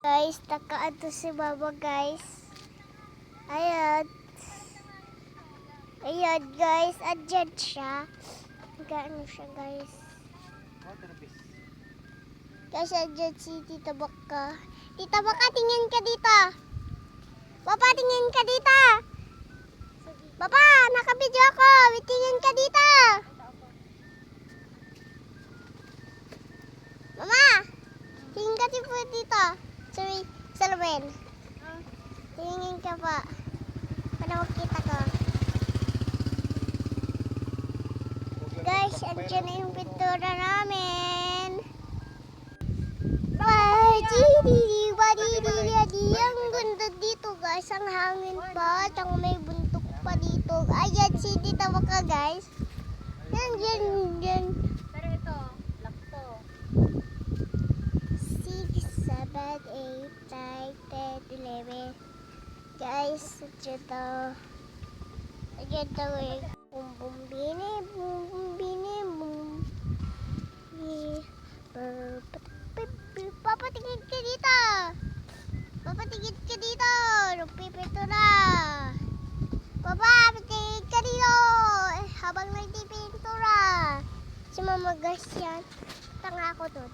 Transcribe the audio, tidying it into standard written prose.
Guys, nakaanto si Mama, guys. Ayan. Ayan, guys. Andyan siya. Nag-ano siya, guys. Guys, andyan si Tita Baka. Tita Baka, tingin ka dito. Papa, tingin ka dito. Papa, nakabidyo ako. Tingin ka dito. Mama, tingin ka dito. Sorry, salamin. Tingin ka pa. Para makita ko. Guys, andyan na yung pintura namin. Ay, ang ganda dito, guys. Ang hangin pa. Tsaka may buntok pa dito. Ayan, si Tita Baka, guys. Yan. Pero ito, lock to. 6, 7, 8, 9, 10, 11. Guys, dito. Dito yung bumbini. Papa, tingin ka dito. Papa, tingin ka dito. Nagpipintura. Papa, tingin ka dito. Habang nagpipintura. Si Mama, guys, yan. Tanga ako dun.